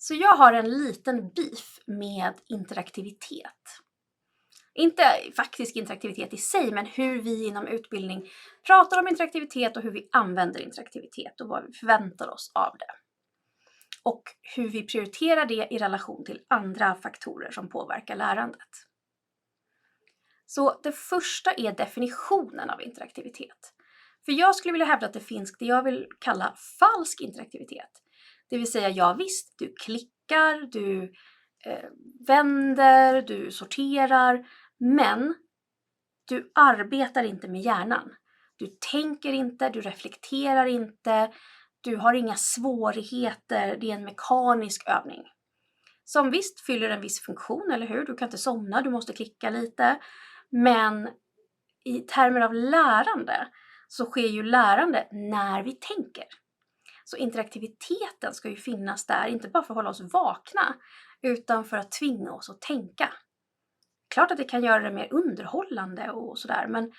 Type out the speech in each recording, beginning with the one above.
Så jag har en liten beef med interaktivitet. Inte faktisk interaktivitet i sig, men hur vi inom utbildning pratar om interaktivitet och hur vi använder interaktivitet och vad vi förväntar oss av det. Och hur vi prioriterar det i relation till andra faktorer som påverkar lärandet. Så det första är definitionen av interaktivitet. För jag skulle vilja hävda att det finns det jag vill kalla falsk interaktivitet. Det vill säga, ja visst, du klickar, du vänder, du sorterar, men du arbetar inte med hjärnan. Du tänker inte, du reflekterar inte, du har inga svårigheter, det är en mekanisk övning. Som visst fyller en viss funktion, eller hur? Du kan inte somna, du måste klicka lite. Men i termer av lärande så sker ju lärande när vi tänker. Så interaktiviteten ska ju finnas där, inte bara för att hålla oss vakna, utan för att tvinga oss att tänka. Klart att det kan göra det mer underhållande och sådär, men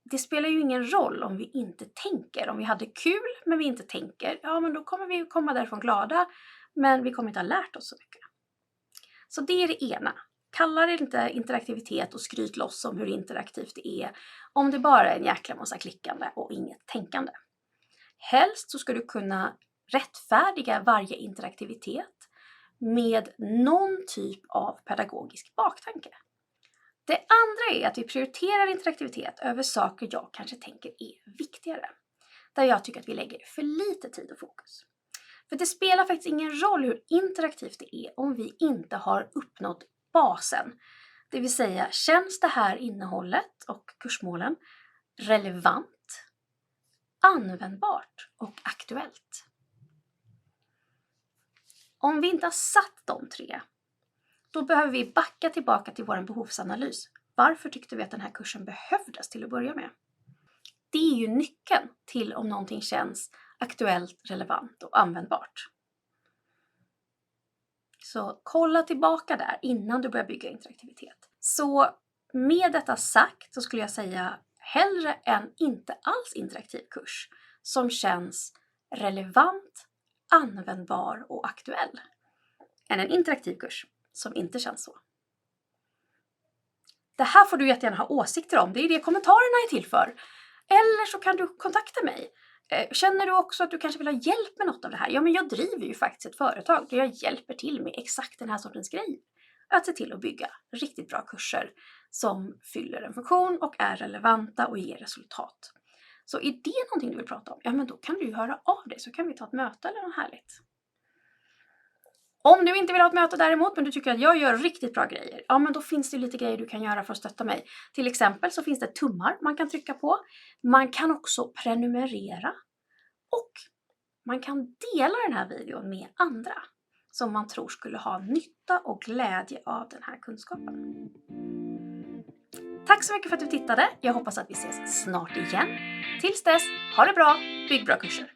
det spelar ju ingen roll om vi inte tänker. Om vi hade kul men vi inte tänker, ja men då kommer vi komma därifrån glada, men vi kommer inte ha lärt oss så mycket. Så det är det ena. Kalla det inte interaktivitet och skryt loss om hur interaktivt det är om det bara är en jäkla massa klickande och inget tänkande. Helst så ska du kunna rättfärdiga varje interaktivitet med någon typ av pedagogisk baktanke. Det andra är att vi prioriterar interaktivitet över saker jag kanske tänker är viktigare. Där jag tycker att vi lägger för lite tid och fokus. För det spelar faktiskt ingen roll hur interaktivt det är om vi inte har uppnått basen. Det vill säga, känns det här innehållet och kursmålen relevant, användbart och aktuellt? Om vi inte har satt de tre, då behöver vi backa tillbaka till vår behovsanalys. Varför tyckte vi att den här kursen behövdes till att börja med? Det är ju nyckeln till om någonting känns aktuellt, relevant och användbart. Så kolla tillbaka där innan du börjar bygga interaktivitet. Så med detta sagt så skulle jag säga hellre en inte alls interaktiv kurs som känns relevant, användbar och aktuell än en interaktiv kurs som inte känns så. Det här får du jättegärna ha åsikter om. Det är det kommentarerna är till för. Eller så kan du kontakta mig. Känner du också att du kanske vill ha hjälp med något av det här? Ja, men jag driver ju faktiskt ett företag där jag hjälper till med exakt den här sortens grej. Att se till att bygga riktigt bra kurser som fyller en funktion och är relevanta och ger resultat. Så är det någonting du vill prata om? Ja, men då kan du ju höra av dig så kan vi ta ett möte eller något härligt. Om du inte vill ha ett möte däremot, men du tycker att jag gör riktigt bra grejer, ja men då finns det lite grejer du kan göra för att stötta mig. Till exempel så finns det tummar man kan trycka på. Man kan också prenumerera. Och man kan dela den här videon med andra som man tror skulle ha nytta och glädje av den här kunskapen. Tack så mycket för att du tittade. Jag hoppas att vi ses snart igen. Tills dess, ha det bra, bygg bra kurser!